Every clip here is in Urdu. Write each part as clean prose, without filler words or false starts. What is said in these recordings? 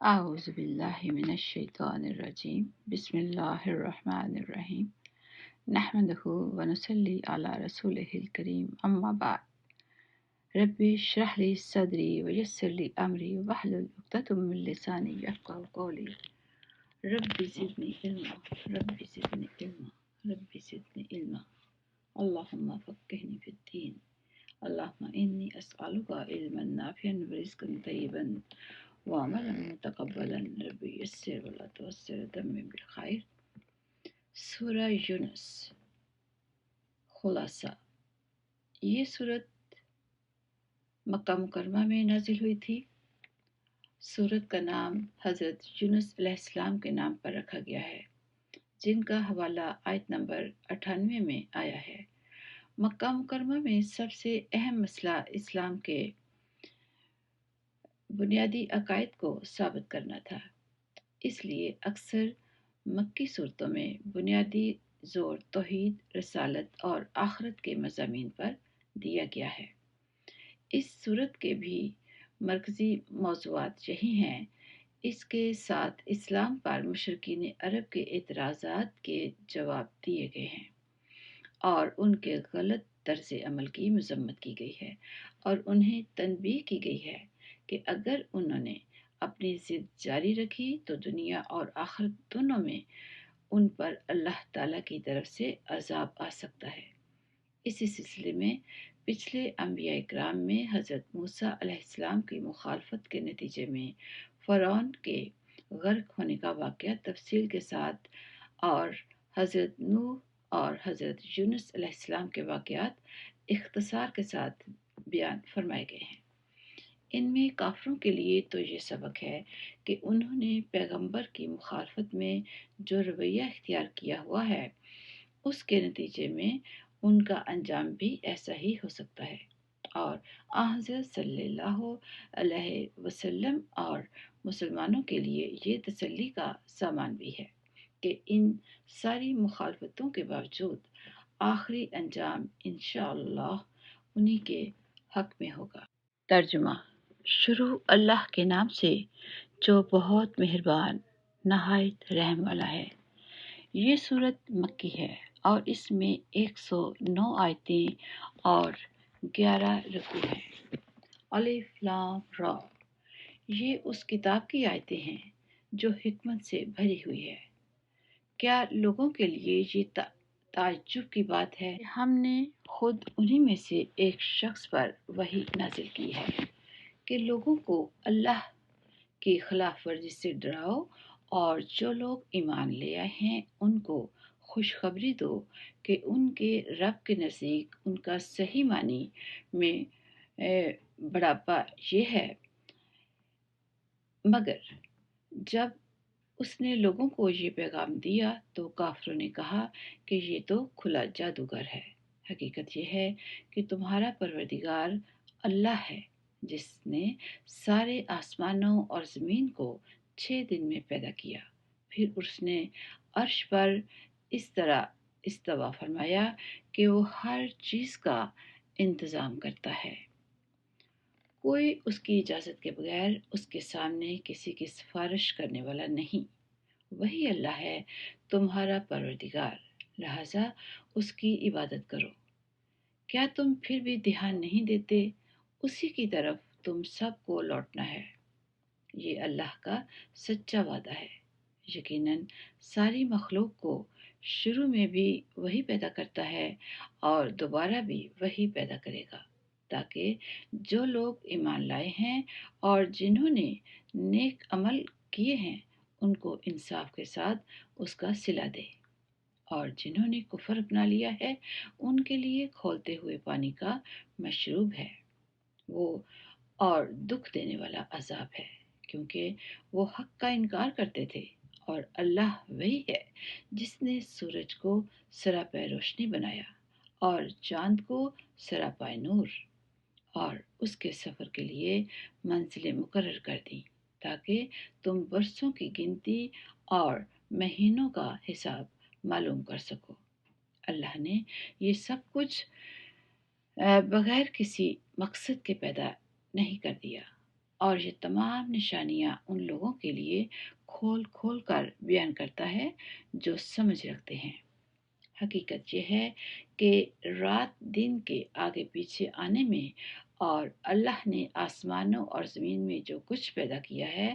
أعوذ بالله من الشيطان الرجيم بسم الله الرحمن الرحيم نحمده ونصلي على رسوله الكريم أما بعد ربي اشرح لي صدري ويسر لي أمري واحلل عقدة من لساني يفقهوا قولي ربي زدني علما ربي زدني علما ربي زدني علما اللهم فقهني في الدين اللهم إني أسألك علما نافعا ورزقا طيبا وعملا متقبلا ربي يسر ولا تعسر تمم بالخير سورہ یونس خلاصہ یہ صورت مکہ مکرمہ میں نازل ہوئی تھی۔ صورت کا نام حضرت یونس علیہ السلام کے نام پر رکھا گیا ہے، جن کا حوالہ آیت نمبر 98 میں آیا ہے۔ مکہ مکرمہ میں سب سے اہم مسئلہ اسلام کے بنیادی عقائد کو ثابت کرنا تھا، اس لیے اکثر مکی صورتوں میں بنیادی زور توحید، رسالت اور آخرت کے مضامین پر دیا گیا ہے۔ اس صورت کے بھی مرکزی موضوعات یہی ہیں۔ اس کے ساتھ اسلام پر مشرکین عرب کے اعتراضات کے جواب دیے گئے ہیں اور ان کے غلط طرز عمل کی مذمت کی گئی ہے اور انہیں تنبیہ کی گئی ہے کہ اگر انہوں نے اپنی ضد جاری رکھی تو دنیا اور آخرت دونوں میں ان پر اللہ تعالیٰ کی طرف سے عذاب آ سکتا ہے۔ اسی سلسلے میں پچھلے انبیاء کرام میں حضرت موسیٰ علیہ السلام کی مخالفت کے نتیجے میں فرعون کے غرق ہونے کا واقعہ تفصیل کے ساتھ اور حضرت نوح اور حضرت یونس علیہ السلام کے واقعات اختصار کے ساتھ بیان فرمائے گئے ہیں۔ ان میں کافروں کے لیے تو یہ سبق ہے کہ انہوں نے پیغمبر کی مخالفت میں جو رویہ اختیار کیا ہوا ہے، اس کے نتیجے میں ان کا انجام بھی ایسا ہی ہو سکتا ہے، اور حضرت صلی اللہ علیہ وسلم اور مسلمانوں کے لیے یہ تسلی کا سامان بھی ہے کہ ان ساری مخالفتوں کے باوجود آخری انجام انشاءاللہ انہی کے حق میں ہوگا۔ ترجمہ: شروع اللہ کے نام سے جو بہت مہربان نہایت رحم والا ہے۔ یہ صورت مکی ہے اور اس میں 109 آیتیں اور 11 رکوع ہیں۔ الف لام را، یہ اس کتاب کی آیتیں ہیں جو حکمت سے بھری ہوئی ہے۔ کیا لوگوں کے لیے یہ تعجب کی بات ہے کہ ہم نے خود انہی میں سے ایک شخص پر وحی نازل کی ہے کہ لوگوں کو اللہ کی خلاف ورزی سے ڈراؤ، اور جو لوگ ایمان لے آئے ہیں ان کو خوشخبری دو کہ ان کے رب کے نزدیک ان کا صحیح معنی میں بڑھاپا یہ ہے۔ مگر جب اس نے لوگوں کو یہ پیغام دیا تو کافروں نے کہا کہ یہ تو کھلا جادوگر ہے۔ حقیقت یہ ہے کہ تمہارا پروردگار اللہ ہے جس نے سارے آسمانوں اور زمین کو 6 دن میں پیدا کیا، پھر اس نے عرش پر اس طرح استوا فرمایا کہ وہ ہر چیز کا انتظام کرتا ہے۔ کوئی اس کی اجازت کے بغیر اس کے سامنے کسی کی سفارش کرنے والا نہیں۔ وہی اللہ ہے تمہارا پروردگار، لہذا اس کی عبادت کرو۔ کیا تم پھر بھی دھیان نہیں دیتے؟ اسی کی طرف تم سب کو لوٹنا ہے۔ یہ اللہ کا سچا وعدہ ہے۔ یقیناً ساری مخلوق کو شروع میں بھی وہی پیدا کرتا ہے اور دوبارہ بھی وہی پیدا کرے گا، تاکہ جو لوگ ایمان لائے ہیں اور جنہوں نے نیک عمل کیے ہیں ان کو انصاف کے ساتھ اس کا صلہ دے، اور جنہوں نے کفر اپنا لیا ہے ان کے لیے کھولتے ہوئے پانی کا مشروب ہے، وہ اور دکھ دینے والا عذاب ہے، کیونکہ وہ حق کا انکار کرتے تھے۔ اور اللہ وہی ہے جس نے سورج کو سراپے روشنی بنایا اور چاند کو سراپے نور، اور اس کے سفر کے لیے منزلیں مقرر کر دیں تاکہ تم برسوں کی گنتی اور مہینوں کا حساب معلوم کر سکو۔ اللہ نے یہ سب کچھ بغیر کسی مقصد کے پیدا نہیں کر دیا، اور یہ تمام نشانیاں ان لوگوں کے لیے کھول کھول کر بیان کرتا ہے جو سمجھ رکھتے ہیں۔ حقیقت یہ ہے کہ رات دن کے آگے پیچھے آنے میں اور اللہ نے آسمانوں اور زمین میں جو کچھ پیدا کیا ہے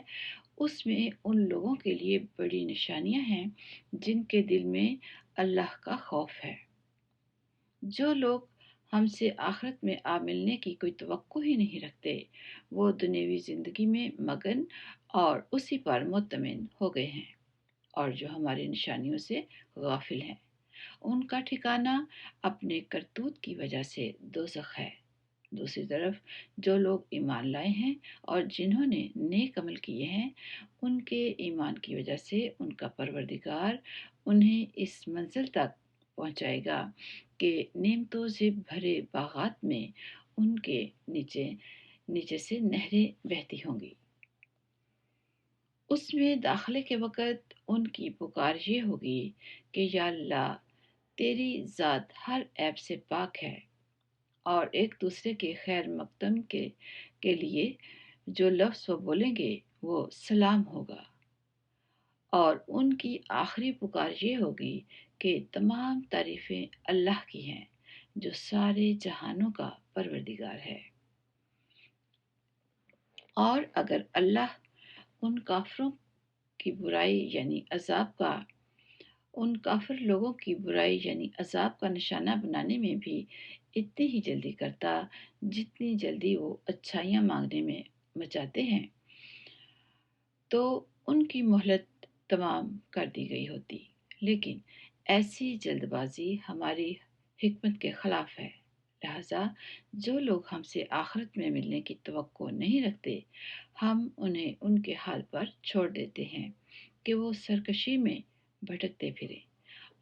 اس میں ان لوگوں کے لیے بڑی نشانیاں ہیں جن کے دل میں اللہ کا خوف ہے۔ جو لوگ ہم سے آخرت میں آ ملنے کی کوئی توقع ہی نہیں رکھتے وہ دنیوی زندگی میں مگن اور اسی پر مطمئن ہو گئے ہیں، اور جو ہماری نشانیوں سے غافل ہیں ان کا ٹھکانہ اپنے کرتوت کی وجہ سے دوزخ ہے۔ دوسری طرف جو لوگ ایمان لائے ہیں اور جنہوں نے نیک عمل کیے ہیں ان کے ایمان کی وجہ سے ان کا پروردگار انہیں اس منزل تک پہنچائے گا کہ نعمتوں سے بھرے باغات میں ان کے نیچے سے نہریں بہتی ہوں گی۔ اس میں داخلے کے وقت ان کی پکار یہ ہوگی کہ یا اللہ، تیری ذات ہر عیب سے پاک ہے، اور ایک دوسرے کے خیر مقدم کے لیے جو لفظ وہ بولیں گے وہ سلام ہوگا، اور ان کی آخری پکار یہ ہوگی کہ تمام تعریفیں اللہ کی ہیں جو سارے جہانوں کا پروردگار ہے۔ اور اگر اللہ ان کافروں کی برائی یعنی عذاب کا ان کافر لوگوں کی برائی یعنی عذاب کا نشانہ بنانے میں بھی اتنی ہی جلدی کرتا جتنی جلدی وہ اچھائیاں مانگنے میں مچاتے ہیں تو ان کی مہلت تمام کر دی گئی ہوتی، لیکن ایسی جلد بازی ہماری حکمت کے خلاف ہے۔ لہذا جو لوگ ہم سے آخرت میں ملنے کی توقع نہیں رکھتے ہم انہیں ان کے حال پر چھوڑ دیتے ہیں کہ وہ سرکشی میں بھٹکتے پھریں،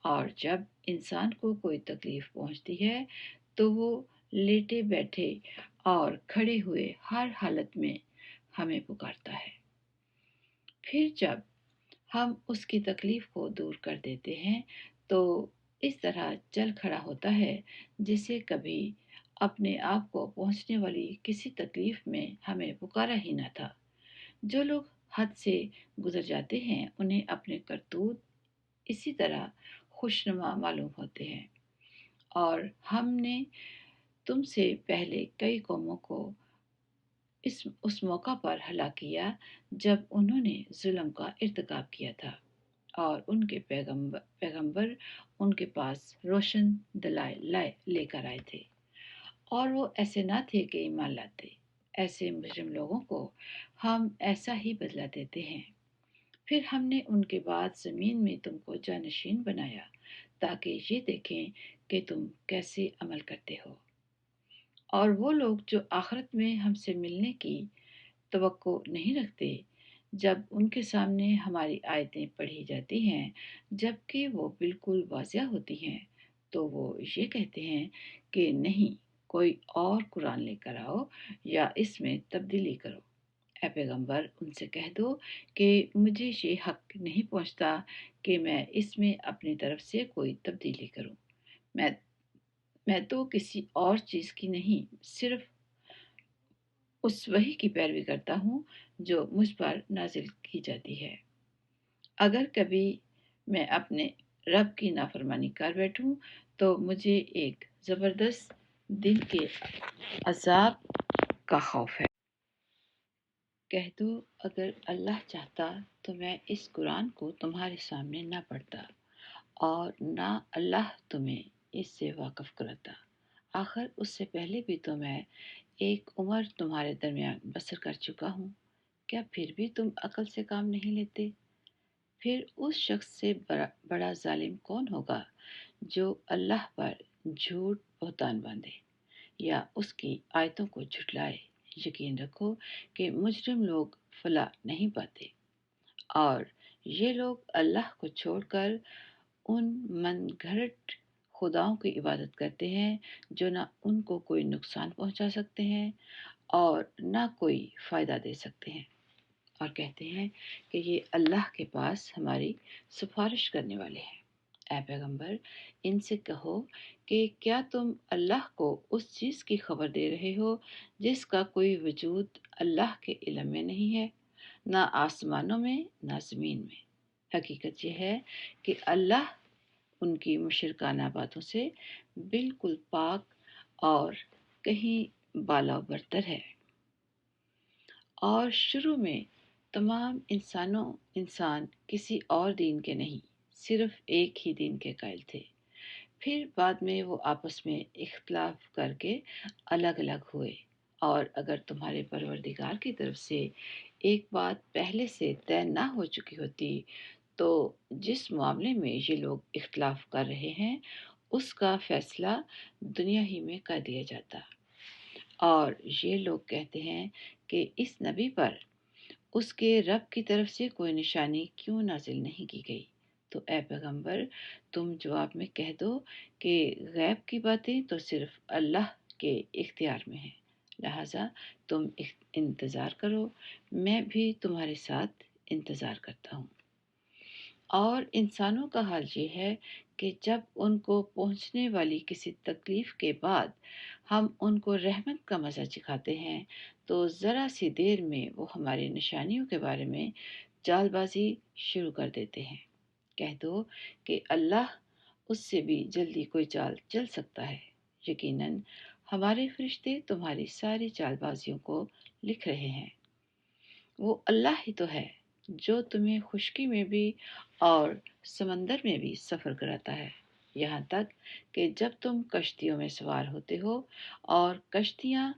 اور جب انسان کو کوئی تکلیف پہنچتی ہے تو وہ لیٹے بیٹھے اور کھڑے ہوئے ہر حالت میں ہمیں پکارتا ہے۔ پھر جب ہم اس کی تکلیف کو دور کر دیتے ہیں تو اس طرح چل کھڑا ہوتا ہے جسے کبھی اپنے آپ کو پہنچنے والی کسی تکلیف میں ہمیں پکارا ہی نہ تھا۔ جو لوگ حد سے گزر جاتے ہیں انہیں اپنے کرتوت اسی طرح خوشنما معلوم ہوتے ہیں، اور ہم نے تم سے پہلے کئی قوموں کو اس موقع پر ہلاک کیا جب انہوں نے ظلم کا ارتکاب کیا تھا، اور ان کے پیغمبر ان کے پاس روشن دلائل لے کر آئے تھے، اور وہ ایسے نہ تھے کہ ایمان لاتے۔ ایسے مجرم لوگوں کو ہم ایسا ہی بدلہ دیتے ہیں۔ پھر ہم نے ان کے بعد زمین میں تم کو جانشین بنایا تاکہ یہ دیکھیں کہ تم کیسے عمل کرتے ہو۔ اور وہ لوگ جو آخرت میں ہم سے ملنے کی توقع نہیں رکھتے جب ان کے سامنے ہماری آیتیں پڑھی جاتی ہیں جبکہ وہ بالکل واضح ہوتی ہیں تو وہ یہ کہتے ہیں کہ نہیں، کوئی اور قرآن لے کر آؤ یا اس میں تبدیلی کرو۔ اے پیغمبر ان سے کہہ دو کہ مجھے یہ حق نہیں پہنچتا کہ میں اس میں اپنی طرف سے کوئی تبدیلی کروں۔ میں میں تو کسی اور چیز کی نہیں، صرف اس وحی کی پیروی کرتا ہوں جو مجھ پر نازل کی جاتی ہے۔ اگر کبھی میں اپنے رب کی نافرمانی کر بیٹھوں تو مجھے ایک زبردست دن کے عذاب کا خوف ہے۔ کہہ دو اگر اللہ چاہتا تو میں اس قرآن کو تمہارے سامنے نہ پڑھتا اور نہ اللہ تمہیں اس سے واقف کراتا۔ آخر اس سے پہلے بھی تو میں ایک عمر تمہارے درمیان بسر کر چکا ہوں، کیا پھر بھی تم عقل سے کام نہیں لیتے؟ پھر اس شخص سے بڑا ظالم کون ہوگا جو اللہ پر جھوٹ بہتان باندھے یا اس کی آیتوں کو جھٹلائے۔ یقین رکھو کہ مجرم لوگ فلاح نہیں پاتے، اور یہ لوگ اللہ کو چھوڑ کر ان من گھڑت خداؤں کی عبادت کرتے ہیں جو نہ ان کو کوئی نقصان پہنچا سکتے ہیں اور نہ کوئی فائدہ دے سکتے ہیں، اور کہتے ہیں کہ یہ اللہ کے پاس ہماری سفارش کرنے والے ہیں۔ اے پیغمبر، ان سے کہو کہ کیا تم اللہ کو اس چیز کی خبر دے رہے ہو جس کا کوئی وجود اللہ کے علم میں نہیں ہے، نہ آسمانوں میں نہ زمین میں؟ حقیقت یہ ہے کہ اللہ ان کی مشرکانہ باتوں سے بالکل پاک اور کہیں بالا برتر ہے۔ اور شروع میں تمام انسان کسی اور دین کے نہیں، صرف ایک ہی دین کے قائل تھے۔ پھر بعد میں وہ آپس میں اختلاف کر کے الگ الگ ہوئے، اور اگر تمہارے پروردگار کی طرف سے ایک بات پہلے سے طے نہ ہو چکی ہوتی تو جس معاملے میں یہ لوگ اختلاف کر رہے ہیں اس کا فیصلہ دنیا ہی میں کر دیا جاتا۔ اور یہ لوگ کہتے ہیں کہ اس نبی پر اس کے رب کی طرف سے کوئی نشانی کیوں نازل نہیں کی گئی؟ تو اے پیغمبر، تم جواب میں کہہ دو کہ غیب کی باتیں تو صرف اللہ کے اختیار میں ہیں، لہٰذا تم انتظار کرو، میں بھی تمہارے ساتھ انتظار کرتا ہوں۔ اور انسانوں کا حال یہ ہے کہ جب ان کو پہنچنے والی کسی تکلیف کے بعد ہم ان کو رحمت کا مزہ چکھاتے ہیں تو ذرا سی دیر میں وہ ہماری نشانیوں کے بارے میں چال بازی شروع کر دیتے ہیں۔ کہہ دو کہ اللہ اس سے بھی جلدی کوئی چال چل سکتا ہے، یقیناً ہمارے فرشتے تمہاری ساری چال بازیوں کو لکھ رہے ہیں۔ وہ اللہ ہی تو ہے جو تمہیں خشکی میں بھی اور سمندر میں بھی سفر کراتا ہے، یہاں تک کہ جب تم کشتیوں میں سوار ہوتے ہو اور کشتیاں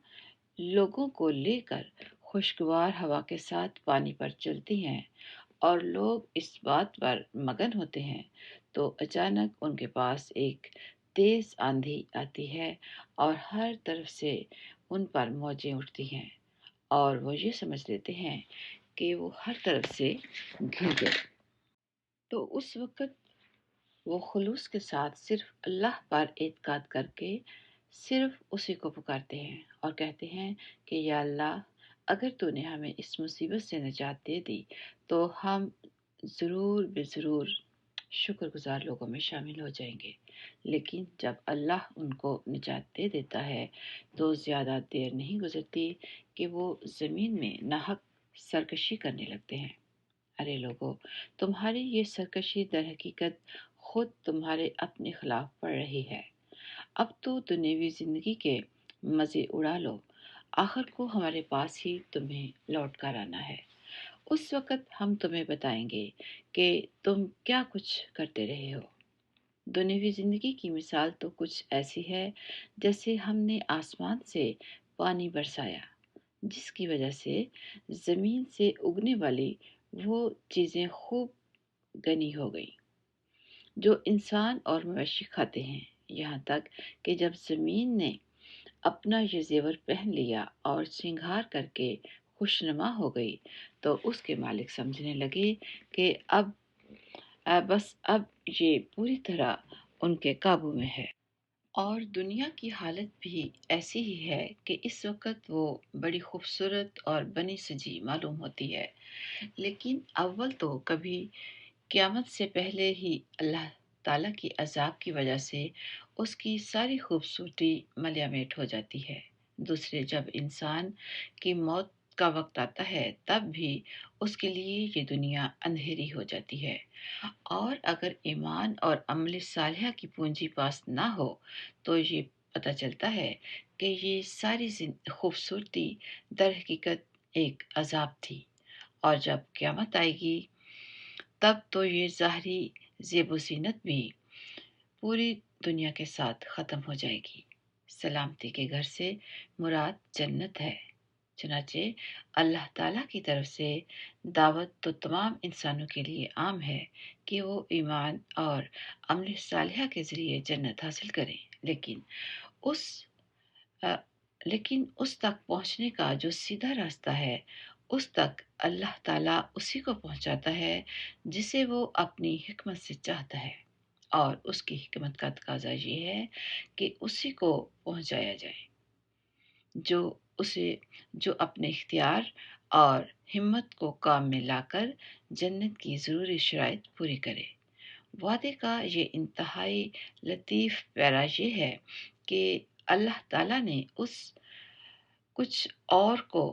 لوگوں کو لے کر خوشگوار ہوا کے ساتھ پانی پر چلتی ہیں اور لوگ اس بات پر مگن ہوتے ہیں تو اچانک ان کے پاس ایک تیز آندھی آتی ہے اور ہر طرف سے ان پر موجیں اٹھتی ہیں اور وہ یہ سمجھ لیتے ہیں کہ وہ ہر طرف سے گھر گئے۔ تو اس وقت وہ خلوص کے ساتھ صرف اللہ پر اعتقاد کر کے صرف اسی کو پکارتے ہیں اور کہتے ہیں کہ یا اللہ، اگر تو نے ہمیں اس مصیبت سے نجات دے دی تو ہم ضرور بے ضرور شکر گزار لوگوں میں شامل ہو جائیں گے۔ لیکن جب اللہ ان کو نجات دے دیتا ہے تو زیادہ دیر نہیں گزرتی کہ وہ زمین میں ناحق سرکشی کرنے لگتے ہیں۔ ارے لوگو، تمہاری یہ سرکشی در حقیقت خود تمہارے اپنے خلاف پڑ رہی ہے۔ اب تو دنیوی زندگی کے مزے اڑا لو، آخر کو ہمارے پاس ہی تمہیں لوٹ کر آنا ہے۔ اس وقت ہم تمہیں بتائیں گے کہ تم کیا کچھ کرتے رہے ہو۔ دنیوی زندگی کی مثال تو کچھ ایسی ہے جیسے ہم نے آسمان سے پانی برسایا جس کی وجہ سے زمین سے اگنے والی وہ چیزیں خوب غنی ہو گئیں جو انسان اور مویشی کھاتے ہیں، یہاں تک کہ جب زمین نے اپنا یہ زیور پہن لیا اور سنگھار کر کے خوشنما ہو گئی تو اس کے مالک سمجھنے لگے کہ اب یہ پوری طرح ان کے قابو میں ہے۔ اور دنیا کی حالت بھی ایسی ہی ہے کہ اس وقت وہ بڑی خوبصورت اور بنی سجی معلوم ہوتی ہے، لیکن اول تو کبھی قیامت سے پہلے ہی اللہ تعالیٰ کی عذاب کی وجہ سے اس کی ساری خوبصورتی ملیہ میٹ ہو جاتی ہے۔ دوسرے جب انسان کی موت کا وقت آتا ہے تب بھی اس کے لیے یہ دنیا اندھیری ہو جاتی ہے، اور اگر ایمان اور عمل صالحہ کی پونجی پاس نہ ہو تو یہ پتہ چلتا ہے کہ یہ ساری خوبصورتی در حقیقت ایک عذاب تھی، اور جب قیامت آئے گی تب تو یہ ظاہری زیب و زینت بھی پوری دنیا کے ساتھ ختم ہو جائے گی۔ سلامتی کے گھر سے مراد جنت ہے۔ چنانچہ اللہ تعالیٰ کی طرف سے دعوت تو تمام انسانوں کے لیے عام ہے کہ وہ ایمان اور عمل صالحہ کے ذریعے جنت حاصل کریں، اس لیکن اس تک پہنچنے کا جو سیدھا راستہ ہے اس تک اللہ تعالیٰ اسی کو پہنچاتا ہے جسے وہ اپنی حکمت سے چاہتا ہے، اور اس کی حکمت کا تقاضا یہ ہے کہ اسی کو پہنچایا جائے جو اپنے اختیار اور ہمت کو کام میں لا کر جنت کی ضروری شرائط پوری کرے۔ وعدے کا یہ انتہائی لطیف پیرا یہ ہے کہ اللہ تعالیٰ نے اس کچھ اور کو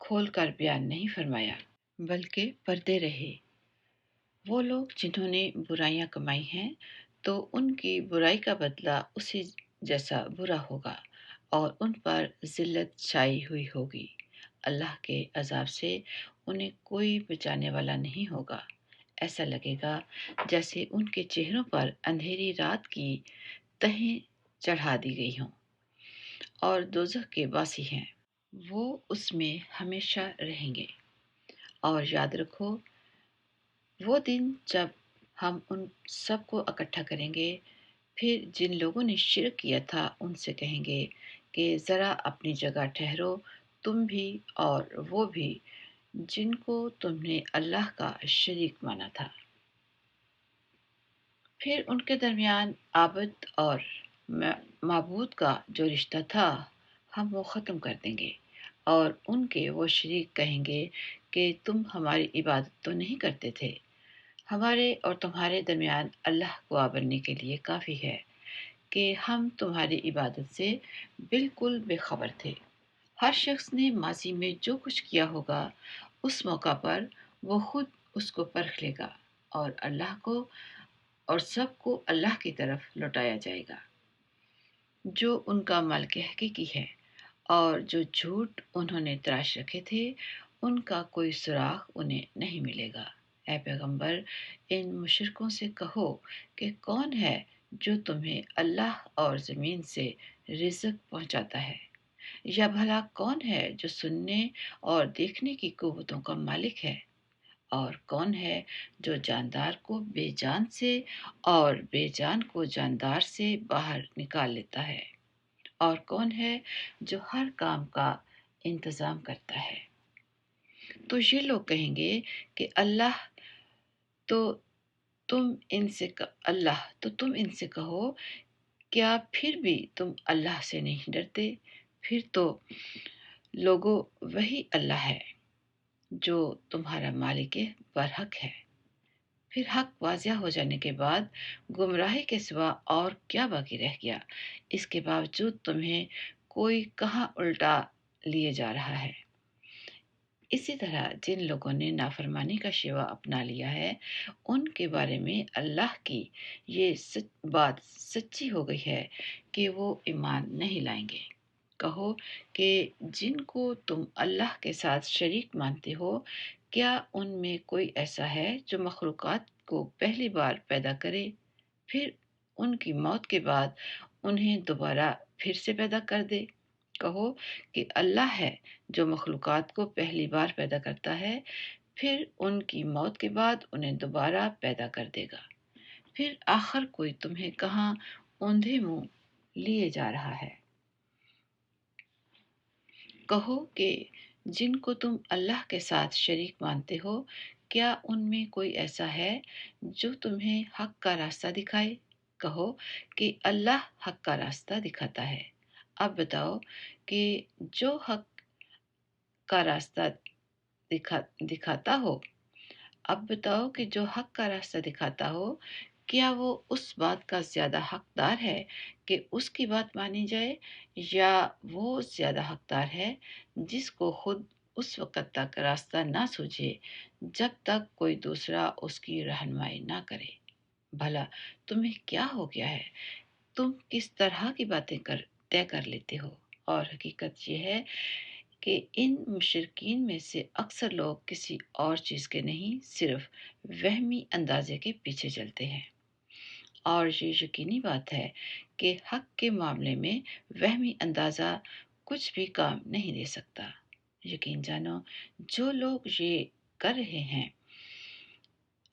کھول کر بیان نہیں فرمایا، بلکہ پردے رہے۔ وہ لوگ جنہوں نے برائیاں کمائی ہیں تو ان کی برائی کا بدلہ اسی جیسا برا ہوگا اور ان پر ذلت چھائی ہوئی ہوگی۔ اللہ کے عذاب سے انہیں کوئی بچانے والا نہیں ہوگا۔ ایسا لگے گا جیسے ان کے چہروں پر اندھیری رات کی تہیں چڑھا دی گئی ہوں اور دوزخ کے باسی ہیں، وہ اس میں ہمیشہ رہیں گے۔ اور یاد رکھو وہ دن جب ہم ان سب کو اکٹھا کریں گے، پھر جن لوگوں نے شرک کیا تھا ان سے کہیں گے کہ ذرا اپنی جگہ ٹھہرو، تم بھی اور وہ بھی جن کو تم نے اللہ کا شریک مانا تھا۔ پھر ان کے درمیان عابد اور معبود کا جو رشتہ تھا ہم وہ ختم کر دیں گے، اور ان کے وہ شریک کہیں گے کہ تم ہماری عبادت تو نہیں کرتے تھے۔ ہمارے اور تمہارے درمیان اللہ گواہ بننے کے لیے کافی ہے کہ ہم تمہاری عبادت سے بالکل بے خبر تھے۔ ہر شخص نے ماضی میں جو کچھ کیا ہوگا اس موقع پر وہ خود اس کو پرکھ لے گا، اور اللہ کو اور سب کو اللہ کی طرف لوٹایا جائے گا جو ان کا مالک حقیقی ہے، اور جو جھوٹ انہوں نے تراش رکھے تھے ان کا کوئی سراغ انہیں نہیں ملے گا۔ اے پیغمبر، ان مشرکوں سے کہو کہ کون ہے جو تمہیں اللہ اور زمین سے رزق پہنچاتا ہے، یا بھلا کون ہے جو سننے اور دیکھنے کی قوتوں کا مالک ہے، اور کون ہے جو جاندار کو بے جان سے اور بے جان کو جاندار سے باہر نکال لیتا ہے، اور کون ہے جو ہر کام کا انتظام کرتا ہے۔ تو یہ لوگ کہیں گے کہ تو تم ان سے کہو، کیا پھر بھی تم اللہ سے نہیں ڈرتے؟ پھر تو لوگو وہی اللہ ہے جو تمہارا مالک برحق ہے۔ پھر حق واضح ہو جانے کے بعد گمراہی کے سوا اور کیا باقی رہ گیا؟ اس کے باوجود تمہیں کوئی کہاں الٹا لیے جا رہا ہے۔ اسی طرح جن لوگوں نے نافرمانی کا شیوا اپنا لیا ہے ان کے بارے میں اللہ کی یہ بات سچی ہو گئی ہے کہ وہ ایمان نہیں لائیں گے۔ کہو کہ جن کو تم اللہ کے ساتھ شریک مانتے ہو، کیا ان میں کوئی ایسا ہے جو مخلوقات کو پہلی بار پیدا کرے، پھر ان کی موت کے بعد انہیں دوبارہ پھر سے پیدا کر دے؟ کہو کہ اللہ ہے جو مخلوقات کو پہلی بار پیدا کرتا ہے، پھر ان کی موت کے بعد انہیں دوبارہ پیدا کر دے گا۔ پھر آخر کوئی تمہیں کہاں اوندھے منہ لیے جا رہا ہے؟ کہو کہ جن کو تم اللہ کے ساتھ شریک مانتے ہو، کیا ان میں کوئی ایسا ہے جو تمہیں حق کا راستہ دکھائے؟ کہو کہ اللہ حق کا راستہ دکھاتا ہے۔ اب بتاؤ کہ جو حق کا راستہ دکھاتا ہو اب بتاؤ کہ جو حق کا راستہ دکھاتا ہو، کیا وہ اس بات کا زیادہ حقدار ہے کہ اس کی بات مانی جائے، یا وہ زیادہ حقدار ہے جس کو خود اس وقت تک راستہ نہ سوچے جب تک کوئی دوسرا اس کی رہنمائی نہ کرے؟ بھلا تمہیں کیا ہو گیا ہے؟ تم کس طرح کی باتیں طے کر لیتے ہو؟ اور حقیقت یہ ہے کہ ان مشرکین میں سے اکثر لوگ کسی اور چیز کے نہیں، صرف وہمی اندازے کے پیچھے چلتے ہیں، اور یہ یقینی بات ہے کہ حق کے معاملے میں وہمی اندازہ کچھ بھی کام نہیں دے سکتا۔ یقین جانو جو لوگ یہ کر رہے ہیں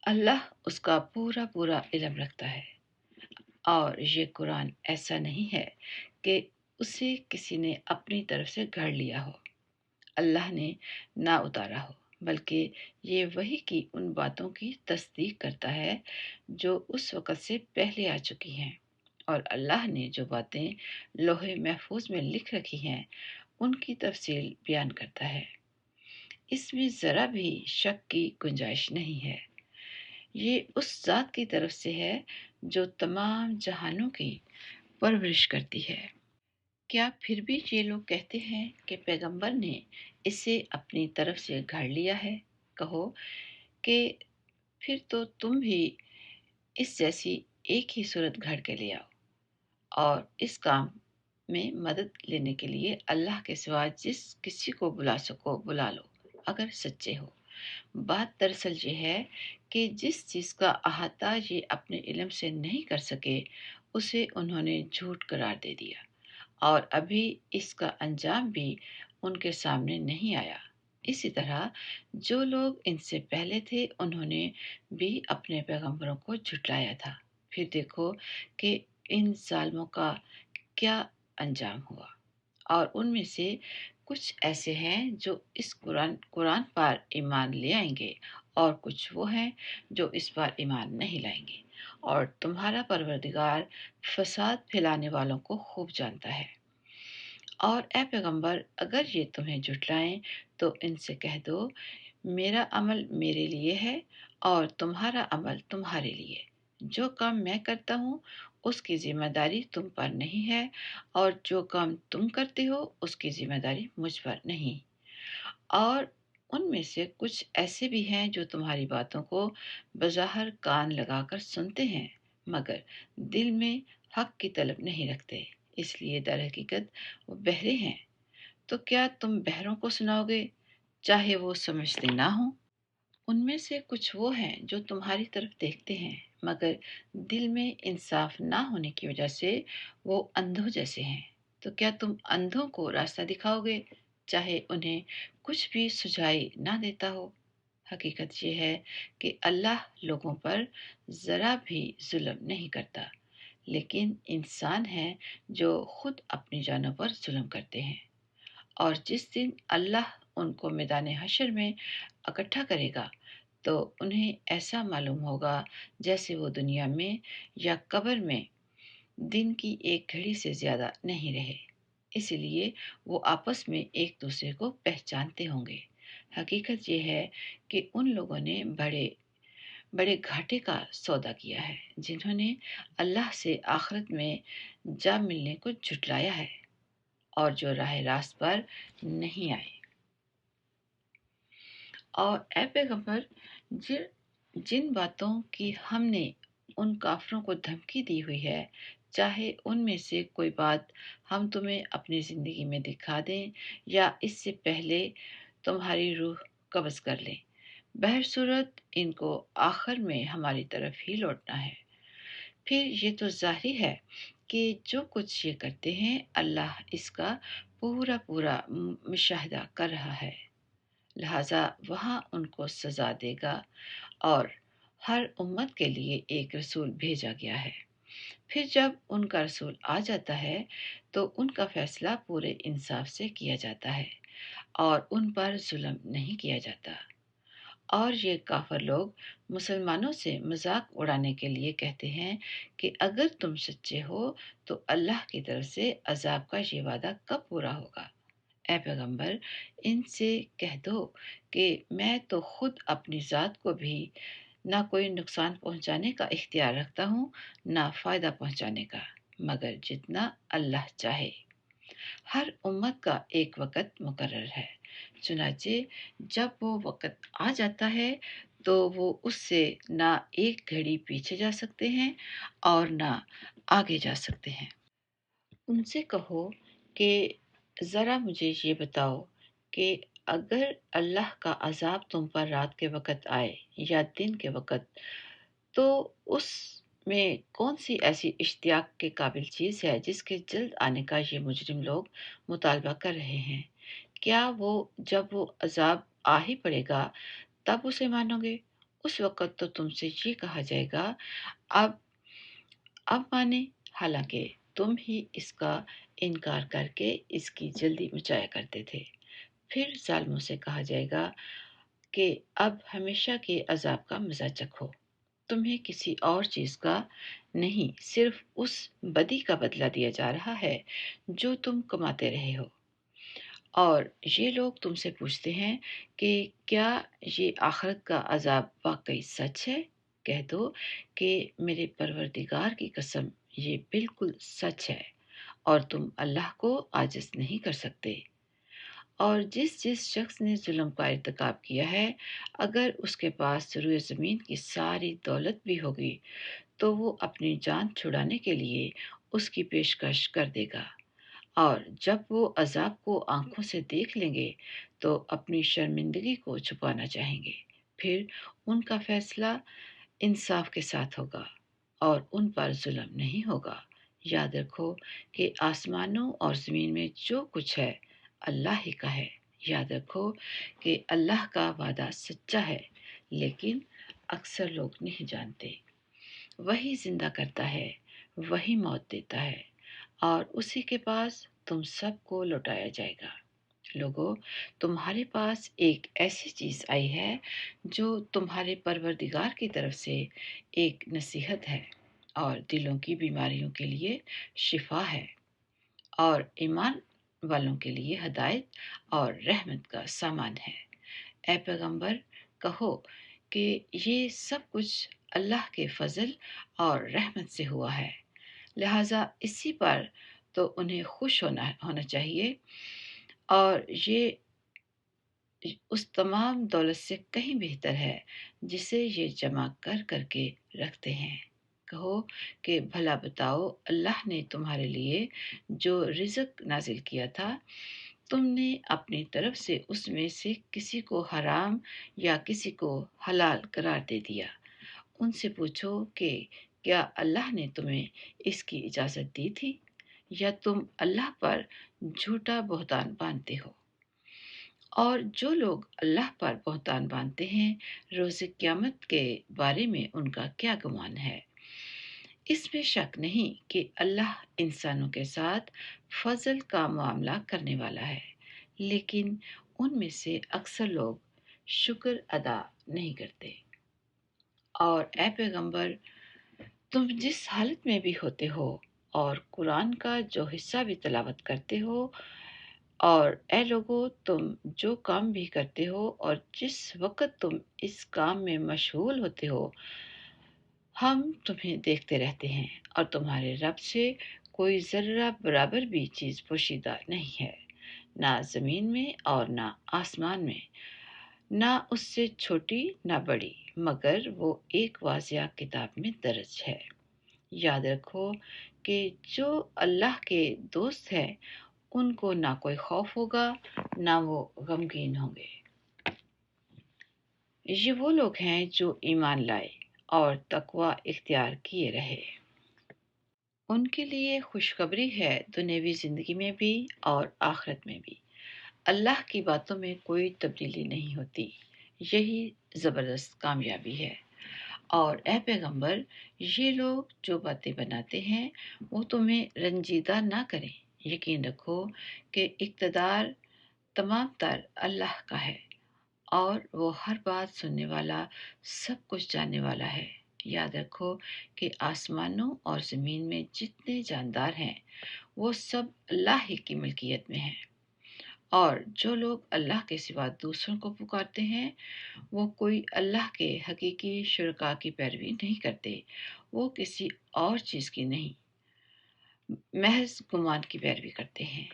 اللہ اس کا پورا پورا علم رکھتا ہے، اور یہ قرآن ایسا نہیں ہے کہ اسے کسی نے اپنی طرف سے گھڑ لیا ہو، اللہ نے نہ اتارا ہو، بلکہ یہ وحی کی ان باتوں کی تصدیق کرتا ہے جو اس وقت سے پہلے آ چکی ہیں، اور اللہ نے جو باتیں لوح محفوظ میں لکھ رکھی ہیں ان کی تفصیل بیان کرتا ہے۔ اس میں ذرا بھی شک کی گنجائش نہیں ہے۔ یہ اس ذات کی طرف سے ہے جو تمام جہانوں کی پرورش کرتی ہے۔ کیا پھر بھی یہ لوگ کہتے ہیں کہ پیغمبر نے اسے اپنی طرف سے گھڑ لیا ہے؟ کہو کہ پھر تو تم بھی اس جیسی ایک ہی صورت گھڑ کے لے آؤ اور اس کام میں مدد لینے کے لیے اللہ کے سوا جس کسی کو بلا سکو بلا لو، اگر سچے ہو۔ بات دراصل یہ ہے کہ جس چیز کا احاطہ یہ اپنے علم سے نہیں کر سکے اسے انہوں نے جھوٹ قرار دے دیا، اور ابھی اس کا انجام بھی ان کے سامنے نہیں آیا۔ اسی طرح جو لوگ ان سے پہلے تھے انہوں نے بھی اپنے پیغمبروں کو جھٹلایا تھا۔ پھر دیکھو کہ ان ظالموں کا کیا انجام ہوا۔ اور ان میں سے کچھ ایسے ہیں جو اس قرآن پر ایمان لے آئیں گے، اور کچھ وہ ہیں جو اس پر ایمان نہیں لائیں گے، اور تمہارا پروردگار فساد پھیلانے والوں کو خوب جانتا ہے۔ اور اے پیغمبر، اگر یہ تمہیں جھٹلائیں تو ان سے کہہ دو میرا عمل میرے لیے ہے اور تمہارا عمل تمہارے لیے۔ جو کام میں کرتا ہوں اس کی ذمہ داری تم پر نہیں ہے، اور جو کام تم کرتے ہو اس کی ذمہ داری مجھ پر نہیں۔ اور ان میں سے کچھ ایسے بھی ہیں جو تمہاری باتوں کو بظاہر کان لگا کر سنتے ہیں، مگر دل میں حق کی طلب نہیں رکھتے، اس لیے در حقیقت وہ بہرے ہیں۔ تو کیا تم بہروں کو سناؤ گے چاہے وہ سمجھتے نہ ہوں؟ ان میں سے کچھ وہ ہیں جو تمہاری طرف دیکھتے ہیں، مگر دل میں انصاف نہ ہونے کی وجہ سے وہ اندھوں جیسے ہیں۔ تو کیا تم اندھوں کو راستہ دکھاؤ گے چاہے انہیں کچھ بھی سجائی نہ دیتا ہو؟ حقیقت یہ ہے کہ اللہ لوگوں پر ذرا بھی ظلم نہیں کرتا، لیکن انسان ہیں جو خود اپنی جانوں پر ظلم کرتے ہیں۔ اور جس دن اللہ ان کو میدان حشر میں اکٹھا کرے گا تو انہیں ایسا معلوم ہوگا جیسے وہ دنیا میں یا قبر میں دن کی ایک گھڑی سے زیادہ نہیں رہے، اسی لیے وہ آپس میں ایک دوسرے کو پہچانتے ہوں گے۔ حقیقت یہ ہے کہ ان لوگوں نے بڑے بڑے گھاٹے کا سودا کیا ہے جنہوں نے اللہ سے آخرت میں جا ملنے کو جھٹلایا ہے، اور جو راہ راست پر نہیں آئے۔ اور اے پیغمبر، جن باتوں کی ہم نے ان کافروں کو دھمکی دی ہوئی ہے، چاہے ان میں سے کوئی بات ہم تمہیں اپنی زندگی میں دکھا دیں یا اس سے پہلے تمہاری روح قبض کر لیں، بہر صورت ان کو آخر میں ہماری طرف ہی لوٹنا ہے۔ پھر یہ تو ظاہر ہے کہ جو کچھ یہ کرتے ہیں اللہ اس کا پورا پورا مشاہدہ کر رہا ہے، لہذا وہاں ان کو سزا دے گا۔ اور ہر امت کے لیے ایک رسول بھیجا گیا ہے، پھر جب ان کا رسول آ جاتا ہے تو ان کا فیصلہ پورے انصاف سے کیا جاتا ہے اور ان پر ظلم نہیں کیا جاتا۔ اور یہ کافر لوگ مسلمانوں سے مذاق اڑانے کے لیے کہتے ہیں کہ اگر تم سچے ہو تو اللہ کی طرف سے عذاب کا یہ وعدہ کب پورا ہوگا؟ اے پیغمبر، ان سے کہہ دو کہ میں تو خود اپنی ذات کو بھی نہ کوئی نقصان پہنچانے کا اختیار رکھتا ہوں نہ فائدہ پہنچانے کا، مگر جتنا اللہ چاہے۔ ہر امت کا ایک وقت مقرر ہے، چنانچہ جب وہ وقت آ جاتا ہے تو وہ اس سے نہ ایک گھڑی پیچھے جا سکتے ہیں اور نہ آگے جا سکتے ہیں۔ ان سے کہو کہ ذرا مجھے یہ بتاؤ کہ اگر اللہ کا عذاب تم پر رات کے وقت آئے یا دن کے وقت، تو اس میں کون سی ایسی اشتیاق کے قابل چیز ہے جس کے جلد آنے کا یہ مجرم لوگ مطالبہ کر رہے ہیں؟ کیا جب وہ عذاب آ ہی پڑے گا تب اسے مانو گے؟ اس وقت تو تم سے یہ کہا جائے گا اب اب مانے، حالانکہ تم ہی اس کا انکار کر کے اس کی جلدی مچایا کرتے تھے۔ پھر ظالموں سے کہا جائے گا کہ اب ہمیشہ کے عذاب کا مزہ چکھو، تمہیں کسی اور چیز کا نہیں، صرف اس بدی کا بدلہ دیا جا رہا ہے جو تم کماتے رہے ہو۔ اور یہ لوگ تم سے پوچھتے ہیں کہ کیا یہ آخرت کا عذاب واقعی سچ ہے؟ کہہ دو کہ میرے پروردگار کی قسم، یہ بالکل سچ ہے اور تم اللہ کو عاجز نہیں کر سکتے۔ اور جس شخص نے ظلم کا ارتکاب کیا ہے، اگر اس کے پاس روئے زمین کی ساری دولت بھی ہوگی تو وہ اپنی جان چھڑانے کے لیے اس کی پیشکش کر دے گا، اور جب وہ عذاب کو آنکھوں سے دیکھ لیں گے تو اپنی شرمندگی کو چھپانا چاہیں گے۔ پھر ان کا فیصلہ انصاف کے ساتھ ہوگا اور ان پر ظلم نہیں ہوگا۔ یاد رکھو کہ آسمانوں اور زمین میں جو کچھ ہے اللہ ہی کا ہے۔ یاد رکھو کہ اللہ کا وعدہ سچا ہے، لیکن اکثر لوگ نہیں جانتے۔ وہی زندہ کرتا ہے، وہی موت دیتا ہے، اور اسی کے پاس تم سب کو لوٹایا جائے گا۔ لوگو، تمہارے پاس ایک ایسی چیز آئی ہے جو تمہارے پروردگار کی طرف سے ایک نصیحت ہے اور دلوں کی بیماریوں کے لیے شفا ہے، اور ایمان والوں کے لیے ہدایت اور رحمت کا سامان ہے۔ اے پیغمبر، کہو کہ یہ سب کچھ اللہ کے فضل اور رحمت سے ہوا ہے، لہٰذا اسی پر تو انہیں خوش ہونا چاہیے، اور یہ اس تمام دولت سے کہیں بہتر ہے جسے یہ جمع کر کر کے رکھتے ہیں۔ کہو کہ بھلا بتاؤ، اللہ نے تمہارے لیے جو رزق نازل کیا تھا، تم نے اپنی طرف سے اس میں سے کسی کو حرام یا کسی کو حلال قرار دے دیا؟ ان سے پوچھو کہ کیا اللہ نے تمہیں اس کی اجازت دی تھی، یا تم اللہ پر جھوٹا بہتان باندھتے ہو؟ اور جو لوگ اللہ پر بہتان باندھتے ہیں، روز قیامت کے بارے میں ان کا کیا گمان ہے؟ اس میں شک نہیں کہ اللہ انسانوں کے ساتھ فضل کا معاملہ کرنے والا ہے، لیکن ان میں سے اکثر لوگ شکر ادا نہیں کرتے۔ اور اے پیغمبر، تم جس حالت میں بھی ہوتے ہو اور قرآن کا جو حصہ بھی تلاوت کرتے ہو، اور اے لوگو، تم جو کام بھی کرتے ہو اور جس وقت تم اس کام میں مشغول ہوتے ہو، ہم تمہیں دیکھتے رہتے ہیں، اور تمہارے رب سے کوئی ذرہ برابر بھی چیز پوشیدہ نہیں ہے، نہ زمین میں اور نہ آسمان میں، نہ اس سے چھوٹی نہ بڑی، مگر وہ ایک واضح کتاب میں درج ہے۔ یاد رکھو کہ جو اللہ کے دوست ہیں ان کو نہ کوئی خوف ہوگا، نہ وہ غمگین ہوں گے۔ یہ وہ لوگ ہیں جو ایمان لائے اور تقوی اختیار کیے رہے۔ ان کے لیے خوشخبری ہے دنیاوی زندگی میں بھی اور آخرت میں بھی۔ اللہ کی باتوں میں کوئی تبدیلی نہیں ہوتی، یہی زبردست کامیابی ہے۔ اور اے پیغمبر، یہ لوگ جو باتیں بناتے ہیں وہ تمہیں رنجیدہ نہ کریں۔ یقین رکھو کہ اقتدار تمام تر اللہ کا ہے، اور وہ ہر بات سننے والا، سب کچھ جاننے والا ہے۔ یاد رکھو کہ آسمانوں اور زمین میں جتنے جاندار ہیں وہ سب اللہ ہی کی ملکیت میں ہیں، اور جو لوگ اللہ کے سوا دوسروں کو پکارتے ہیں وہ کوئی اللہ کے حقیقی شرکاء کی پیروی نہیں کرتے، وہ کسی اور چیز کی نہیں، محض گمان کی پیروی کرتے ہیں،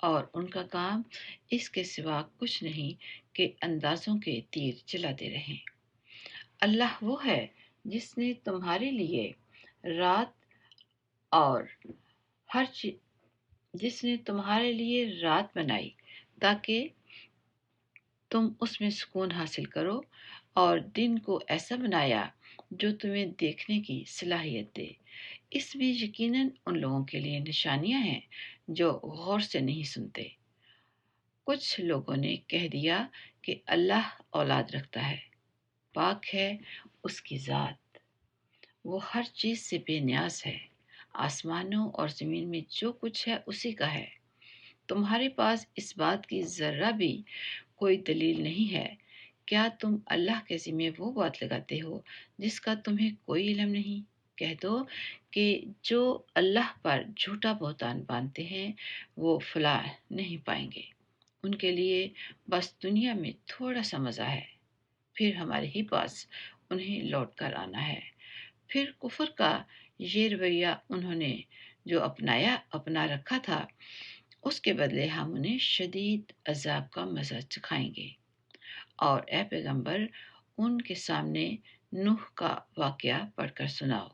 اور ان کا کام اس کے سوا کچھ نہیں کہ اندازوں کے تیر چلاتے رہیں۔ اللہ وہ ہے جس نے تمہارے لیے رات اور ہر چیز جس نے تمہارے لیے رات بنائی تاکہ تم اس میں سکون حاصل کرو، اور دن کو ایسا بنایا جو تمہیں دیکھنے کی صلاحیت دے۔ اس میں یقیناً ان لوگوں کے لیے نشانیاں ہیں جو غور سے نہیں سنتے۔ کچھ لوگوں نے کہہ دیا کہ اللہ اولاد رکھتا ہے، پاک ہے اس کی ذات، وہ ہر چیز سے بے نیاز ہے، آسمانوں اور زمین میں جو کچھ ہے اسی کا ہے۔ تمہارے پاس اس بات کی ذرہ بھی کوئی دلیل نہیں ہے، کیا تم اللہ کے ذمہ وہ بات لگاتے ہو جس کا تمہیں کوئی علم نہیں؟ کہہ دو کہ جو اللہ پر جھوٹا بہتان باندھتے ہیں وہ فلاح نہیں پائیں گے، ان کے لیے بس دنیا میں تھوڑا سا مزہ ہے، پھر ہمارے ہی پاس انہیں لوٹ کر آنا ہے۔ پھر کفر کا یہ رویہ انہوں نے جو اپنا رکھا تھا، اس کے بدلے ہم انہیں شدید عذاب کا مزہ چکھائیں گے۔ اور اے پیغمبر، ان کے سامنے نوح کا واقعہ پڑھ کر سناؤ،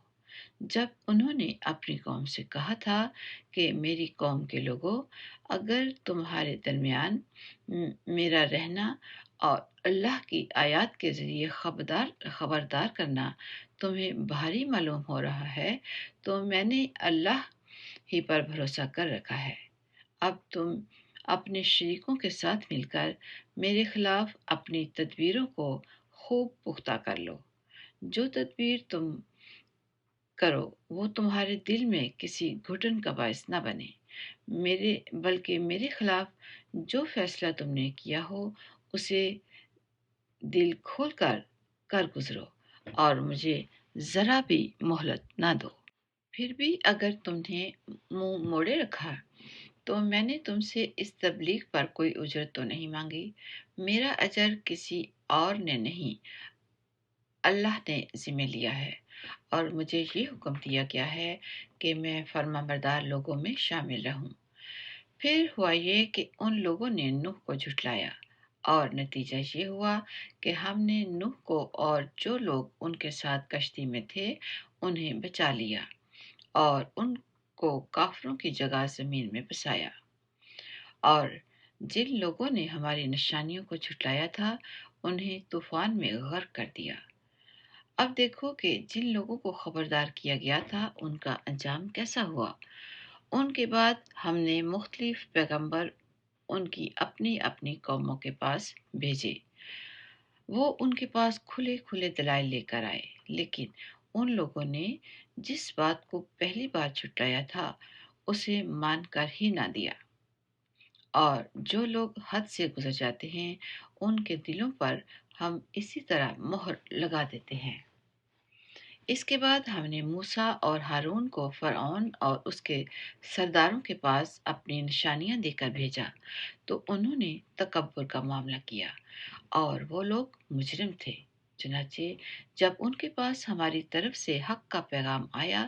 جب انہوں نے اپنی قوم سے کہا تھا کہ میری قوم کے لوگوں، اگر تمہارے درمیان میرا رہنا اور اللہ کی آیات کے ذریعے خبردار کرنا تمہیں بھاری معلوم ہو رہا ہے، تو میں نے اللہ ہی پر بھروسہ کر رکھا ہے۔ اب تم اپنے شریکوں کے ساتھ مل کر میرے خلاف اپنی تدبیروں کو خوب پختہ کر لو۔ جو تدبیر تم کرو وہ تمہارے دل میں کسی گھٹن کا باعث نہ بنے، بلکہ میرے خلاف جو فیصلہ تم نے کیا ہو اسے دل کھول کر گزرو اور مجھے ذرا بھی مہلت نہ دو۔ پھر بھی اگر تم نے منہ موڑے رکھا تو میں نے تم سے اس تبلیغ پر کوئی اجرت تو نہیں مانگی۔ میرا اجر کسی اور نے نہیں، اللہ نے ذمہ لیا ہے، اور مجھے یہ حکم دیا گیا ہے کہ میں فرمانبردار لوگوں میں شامل رہوں۔ پھر ہوا یہ کہ ان لوگوں نے نوح کو جھٹلایا، اور نتیجہ یہ ہوا کہ ہم نے نوح کو اور جو لوگ ان کے ساتھ کشتی میں تھے انہیں بچا لیا، اور ان کو کافروں کی جگہ زمین میں بسایا۔ اور جن لوگوں نے ہماری نشانیوں کو جھٹلایا تھا انہیں طوفان میں غرق کر دیا۔ اب دیکھو کہ جن لوگوں کو خبردار کیا گیا تھا ان کا انجام کیسا ہوا۔ ان کے بعد ہم نے مختلف پیغمبر ان کی اپنی اپنی قوموں کے پاس بھیجے۔ وہ ان کے پاس کھلے کھلے دلائل لے کر آئے، لیکن ان لوگوں نے جس بات کو پہلی بار جھٹلایا تھا اسے مان کر ہی نہ دیا۔ اور جو لوگ حد سے گزر جاتے ہیں ان کے دلوں پر ہم اسی طرح مہر لگا دیتے ہیں۔ اس کے بعد ہم نے موسیٰ اور ہارون کو فرعون اور اس کے سرداروں کے پاس اپنی نشانیاں دے کر بھیجا، تو انہوں نے تکبر کا معاملہ کیا اور وہ لوگ مجرم تھے۔ چنانچہ جب ان کے پاس ہماری طرف سے حق کا پیغام آیا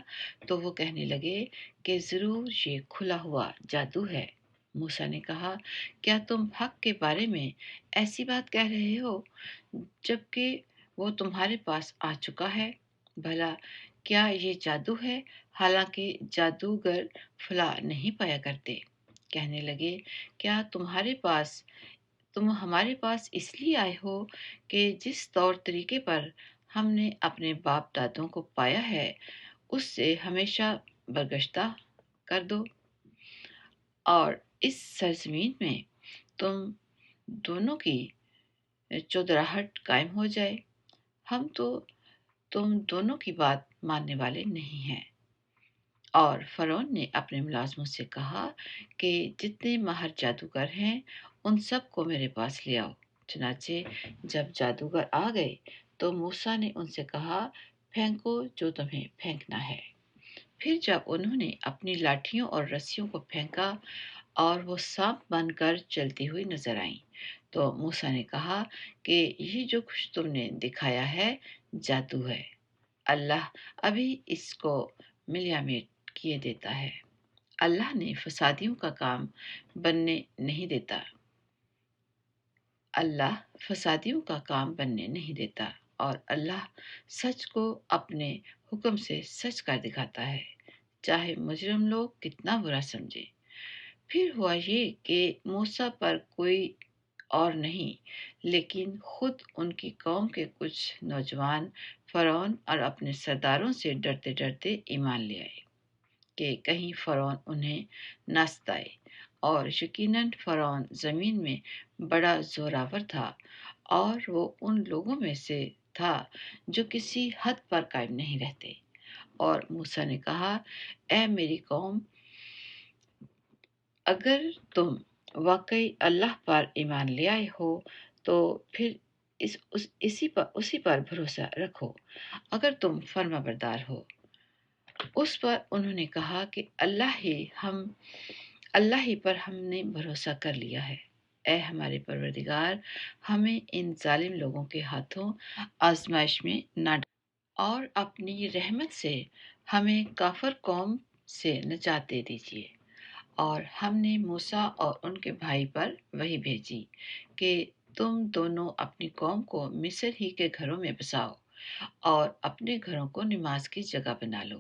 تو وہ کہنے لگے کہ ضرور یہ کھلا ہوا جادو ہے۔ موسیٰ نے کہا، کیا تم حق کے بارے میں ایسی بات کہہ رہے ہو جبکہ وہ تمہارے پاس آ چکا ہے؟ بھلا کیا یہ جادو ہے؟ حالانکہ جادوگر فلاح نہیں پایا کرتے۔ کہنے لگے، کیا تم ہمارے پاس اس لیے آئے ہو کہ جس طور طریقے پر ہم نے اپنے باپ دادوں کو پایا ہے اس سے ہمیشہ برگشتہ کر دو، اور اس سرزمین میں تم دونوں کی چودراہٹ قائم ہو جائے؟ ہم تو تم دونوں کی بات ماننے والے نہیں ہیں۔ اور فرعون نے اپنے ملازموں سے کہا کہ جتنے ماہر جادوگر ہیں ان سب کو میرے پاس لے آؤ۔ چنانچہ جب جادوگر آ گئے تو موسیٰ نے ان سے کہا، پھینکو جو تمہیں پھینکنا ہے۔ پھر جب انہوں نے اپنی لاٹھیوں اور رسیوں کو پھینکا اور وہ سانپ بن کر چلتی ہوئی نظر آئیں، تو موسیٰ نے کہا کہ یہ جو کچھ تم نے دکھایا ہے جادو ہے، اللہ ابھی اس کو ملیا میٹ کیے دیتا ہے۔ اللہ نے فسادیوں کا کام بننے نہیں دیتا، اللہ فسادیوں کا کام بننے نہیں دیتا، اور اللہ سچ کو اپنے حکم سے سچ کر دکھاتا ہے، چاہے مجرم لوگ کتنا برا سمجھے۔ پھر ہوا یہ کہ موسیٰ پر کوئی اور نہیں لیکن خود ان کی قوم کے کچھ نوجوان فرعون اور اپنے سرداروں سے ڈرتے ڈرتے ایمان لے آئے کہ کہیں فرعون انہیں نہ ستائے۔ اور یقیناً فرعون زمین میں بڑا زوراور تھا، اور وہ ان لوگوں میں سے تھا جو کسی حد پر قائم نہیں رہتے۔ اور موسیٰ نے کہا، اے میری قوم، اگر تم واقعی اللہ پر ایمان لے آئے ہو تو پھر اسی پر بھروسہ رکھو اگر تم فرما بردار ہو۔ اس پر انہوں نے کہا کہ اللہ ہی پر ہم نے بھروسہ کر لیا ہے۔ اے ہمارے پروردگار، ہمیں ان ظالم لوگوں کے ہاتھوں آزمائش میں نہ ڈال، اور اپنی رحمت سے ہمیں کافر قوم سے نجات دے دیجیے۔ اور ہم نے موسیٰ اور ان کے بھائی پر وحی بھیجی کہ تم دونوں اپنی قوم کو مصر ہی کے گھروں میں بساؤ اور اپنے گھروں کو نماز کی جگہ بنا لو،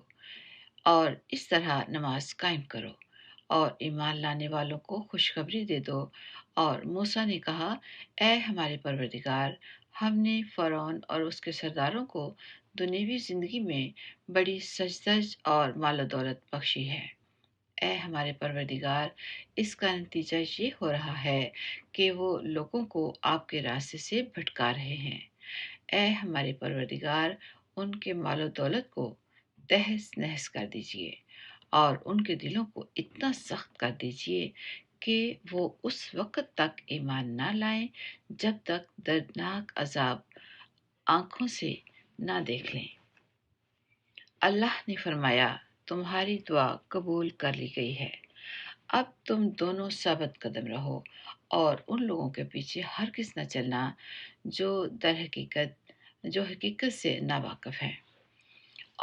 اور اس طرح نماز قائم کرو اور ایمان لانے والوں کو خوشخبری دے دو۔ اور موسیٰ نے کہا، اے ہمارے پروردگار، ہم نے فرعون اور اس کے سرداروں کو دنیوی زندگی میں بڑی سجدج اور مال و دولت بخشی ہے۔ اے ہمارے پروردگار، اس کا نتیجہ یہ ہو رہا ہے کہ وہ لوگوں کو آپ کے راستے سے بھٹکا رہے ہیں۔ اے ہمارے پروردگار، ان کے مال و دولت کو تہس نہس کر دیجیے اور ان کے دلوں کو اتنا سخت کر دیجیے کہ وہ اس وقت تک ایمان نہ لائیں جب تک دردناک عذاب آنکھوں سے نہ دیکھ لیں۔ اللہ نے فرمایا، تمہاری دعا قبول کر لی گئی ہے، اب تم دونوں ثابت قدم رہو اور ان لوگوں کے پیچھے ہرگز نہ چلنا جو حقیقت سے ناواقف ہیں۔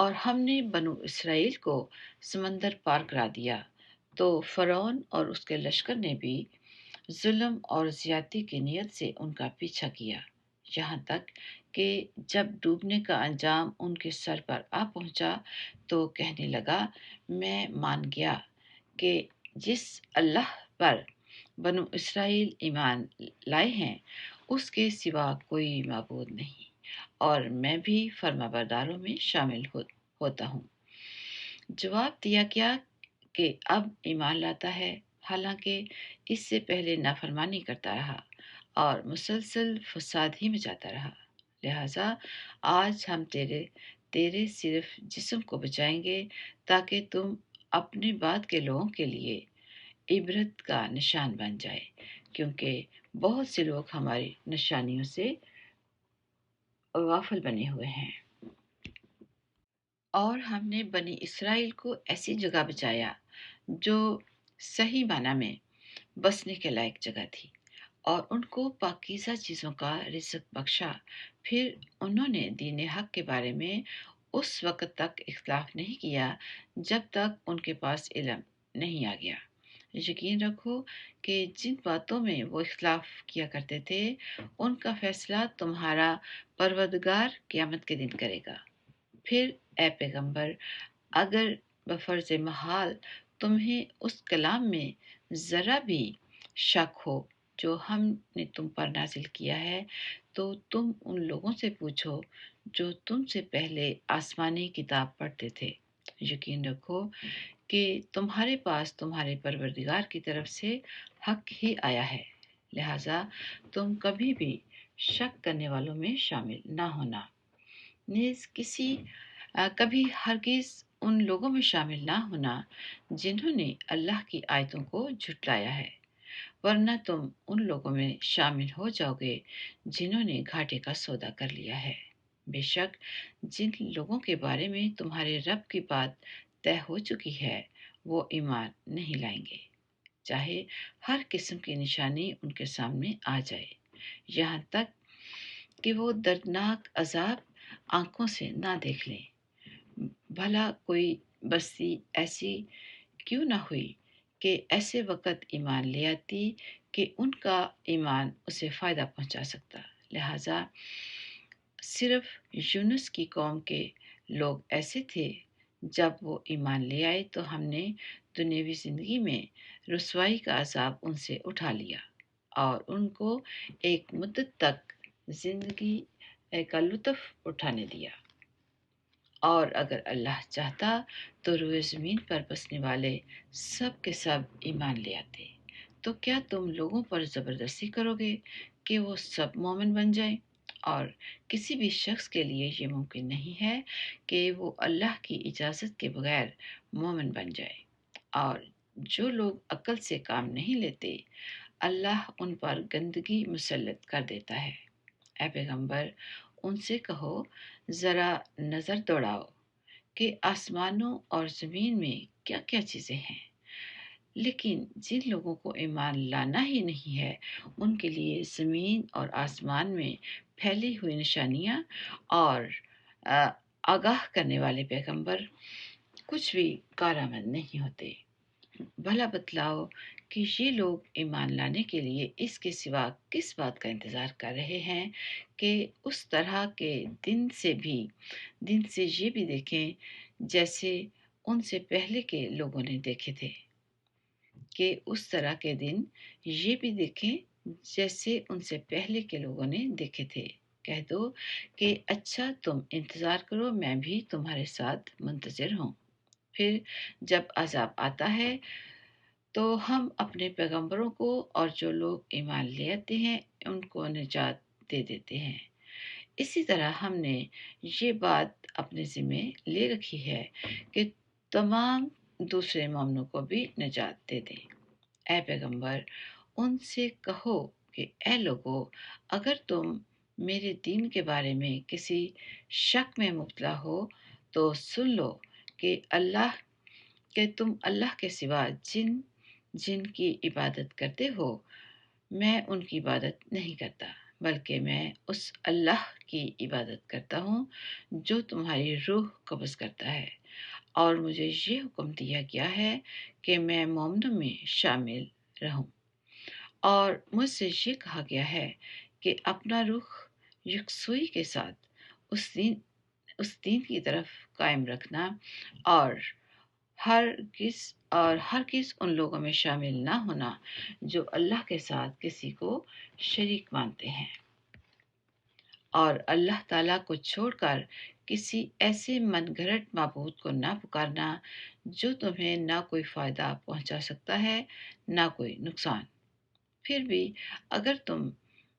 اور ہم نے بنو اسرائیل کو سمندر پار کرا دیا تو فرعون اور اس کے لشکر نے بھی ظلم اور زیادتی کی نیت سے ان کا پیچھا کیا، یہاں تک کہ جب ڈوبنے کا انجام ان کے سر پر آ پہنچا تو کہنے لگا، میں مان گیا کہ جس اللہ پر بنو اسرائیل ایمان لائے ہیں اس کے سوا کوئی معبود نہیں، اور میں بھی فرما برداروں میں شامل ہوتا ہوں۔ جواب دیا گیا کہ اب ایمان لاتا ہے، حالانکہ اس سے پہلے نافرمانی کرتا رہا اور مسلسل فساد ہی مچاتا رہا، لہذا آج ہم تیرے صرف جسم کو بچائیں گے تاکہ تم اپنے بعد کے لوگوں کے لیے عبرت کا نشان بن جائے، کیونکہ بہت سے لوگ ہماری نشانیوں سے غافل بنے ہوئے ہیں۔ اور ہم نے بنی اسرائیل کو ایسی جگہ بچایا جو صحیح معنی میں بسنے کے لائق جگہ تھی، اور ان کو پاکیزہ چیزوں کا رزق بخشا۔ پھر انہوں نے دین حق کے بارے میں اس وقت تک اختلاف نہیں کیا جب تک ان کے پاس علم نہیں آ گیا۔ یقین رکھو کہ جن باتوں میں وہ اختلاف کیا کرتے تھے ان کا فیصلہ تمہارا پروردگار قیامت کے دن کرے گا۔ پھر اے پیغمبر، اگر بفرض محال تمہیں اس کلام میں ذرا بھی شک ہو جو ہم نے تم پر نازل کیا ہے تو تم ان لوگوں سے پوچھو جو تم سے پہلے آسمانی کتاب پڑھتے تھے۔ یقین رکھو کہ تمہارے پاس تمہارے پروردگار کی طرف سے حق ہی آیا ہے، لہذا تم کبھی بھی شک کرنے والوں میں شامل نہ ہونا، نیز کبھی ہرگز ان لوگوں میں شامل نہ ہونا جنہوں نے اللہ کی آیتوں کو جھٹلایا ہے، ورنہ تم ان لوگوں میں شامل ہو جاؤ گے جنہوں نے گھاٹے کا سودا کر لیا ہے۔ بے شک جن لوگوں کے بارے میں تمہارے رب کی بات طے ہو چکی ہے وہ ایمان نہیں لائیں گے، چاہے ہر قسم کی نشانی ان کے سامنے آ جائے، یہاں تک کہ وہ دردناک عذاب آنکھوں سے نہ دیکھ لیں۔ بھلا کوئی بستی ایسی کیوں نہ ہوئی کہ ایسے وقت ایمان لے آتی کہ ان کا ایمان اسے فائدہ پہنچا سکتا، لہذا صرف یونس کی قوم کے لوگ ایسے تھے، جب وہ ایمان لے آئے تو ہم نے دنیوی زندگی میں رسوائی کا عذاب ان سے اٹھا لیا اور ان کو ایک مدت تک زندگی کا لطف اٹھانے دیا، اور اگر اللہ چاہتا تو روئے زمین پر بسنے والے سب کے سب ایمان لے آتے۔ تو کیا تم لوگوں پر زبردستی کرو گے کہ وہ سب مومن بن جائیں؟ اور کسی بھی شخص کے لیے یہ ممکن نہیں ہے کہ وہ اللہ کی اجازت کے بغیر مومن بن جائے، اور جو لوگ عقل سے کام نہیں لیتے اللہ ان پر گندگی مسلط کر دیتا ہے۔ اے پیغمبر، ان سے کہو، ذرا نظر دوڑاؤ کہ آسمانوں اور زمین میں کیا کیا چیزیں ہیں، لیکن جن لوگوں کو ایمان لانا ہی نہیں ہے، ان کے لیے زمین اور آسمان میں پھیلی ہوئی نشانیاں اور آ، آگاہ کرنے والے پیغمبر کچھ بھی کارآمد نہیں ہوتے۔ بھلا بتلاؤ کہ یہ لوگ ایمان لانے کے لیے اس کے سوا کس بات کا انتظار کر رہے ہیں کہ اس طرح کے دن سے یہ بھی دیکھیں جیسے ان سے پہلے کے لوگوں نے دیکھے تھے، کہ اس طرح کے دن یہ بھی دیکھیں جیسے ان سے پہلے کے لوگوں نے دیکھے تھے۔ کہہ دو کہ اچھا تم انتظار کرو، میں بھی تمہارے ساتھ منتظر ہوں۔ پھر جب عذاب آتا ہے تو ہم اپنے پیغمبروں کو اور جو لوگ ایمان لے آتے ہیں ان کو نجات دے دیتے ہیں۔ اسی طرح ہم نے یہ بات اپنے ذمے لے رکھی ہے کہ تمام دوسرے مومنوں کو بھی نجات دے دیں۔ اے پیغمبر، ان سے کہو کہ اے لوگو، اگر تم میرے دین کے بارے میں کسی شک میں مبتلا ہو تو سن لو کہ تم اللہ کے سوا جن کی عبادت کرتے ہو، میں ان کی عبادت نہیں کرتا، بلکہ میں اس اللہ کی عبادت کرتا ہوں جو تمہاری روح قبض کرتا ہے، اور مجھے یہ حکم دیا گیا ہے کہ میں مومنوں میں شامل رہوں، اور مجھ سے یہ کہا گیا ہے کہ اپنا رخ یکسوئی کے ساتھ اس دین کی طرف قائم رکھنا، اور ہرگز ان لوگوں میں شامل نہ ہونا جو اللہ کے ساتھ کسی کو شریک مانتے ہیں، اور اللہ تعالیٰ کو چھوڑ کر کسی ایسے من گھڑت معبود کو نہ پکارنا جو تمہیں نہ کوئی فائدہ پہنچا سکتا ہے نہ کوئی نقصان۔ پھر بھی اگر تم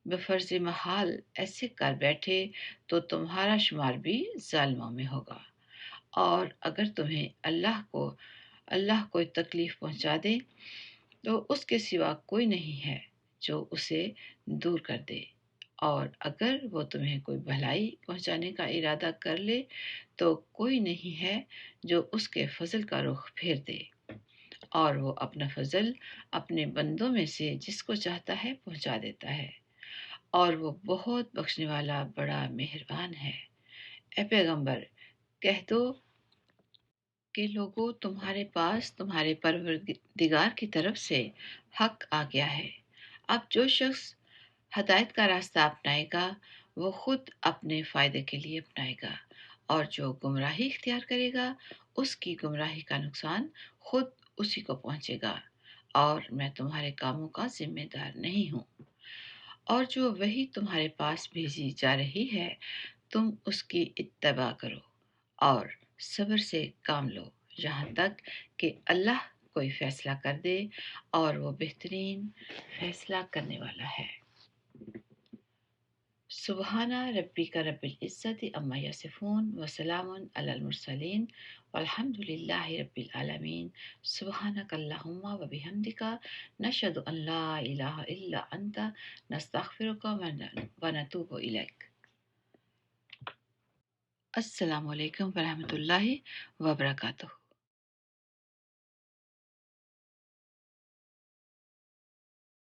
بفرض محال ایسے کر بیٹھے تو تمہارا شمار بھی ظالموں میں ہوگا، اور اگر تمہیں اللہ کوئی تکلیف پہنچا دے تو اس کے سوا کوئی نہیں ہے جو اسے دور کر دے، اور اگر وہ تمہیں کوئی بھلائی پہنچانے کا ارادہ کر لے تو کوئی نہیں ہے جو اس کے فضل کا رخ پھیر دے، اور وہ اپنا فضل اپنے بندوں میں سے جس کو چاہتا ہے پہنچا دیتا ہے، اور وہ بہت بخشنے والا بڑا مہربان ہے۔ اے پیغمبر، کہہ دو کہ لوگوں، تمہارے پاس تمہارے پروردگار کی طرف سے حق آ گیا ہے۔ اب جو شخص ہدایت کا راستہ اپنائے گا وہ خود اپنے فائدے کے لیے اپنائے گا، اور جو گمراہی اختیار کرے گا اس کی گمراہی کا نقصان خود اسی کو پہنچے گا، اور میں تمہارے کاموں کا ذمہ دار نہیں ہوں۔ اور جو وحی تمہارے پاس بھیجی جا رہی ہے تم اس کی اتباع کرو اور صبر سے کام لو یہاں تک کہ اللہ کوئی فیصلہ کر دے، اور وہ بہترین فیصلہ کرنے والا ہے۔ سبحان ربک رب العزت عما یصفون وسلام علی المرسلین والحمد للہ رب العالمین۔ سبحانک اللہم وبحمدک، نشہد ان لا الہ الا انت، نستغفرک ونتوب الیک۔ السلام علیکم ورحمۃ اللہ وبرکاتہ۔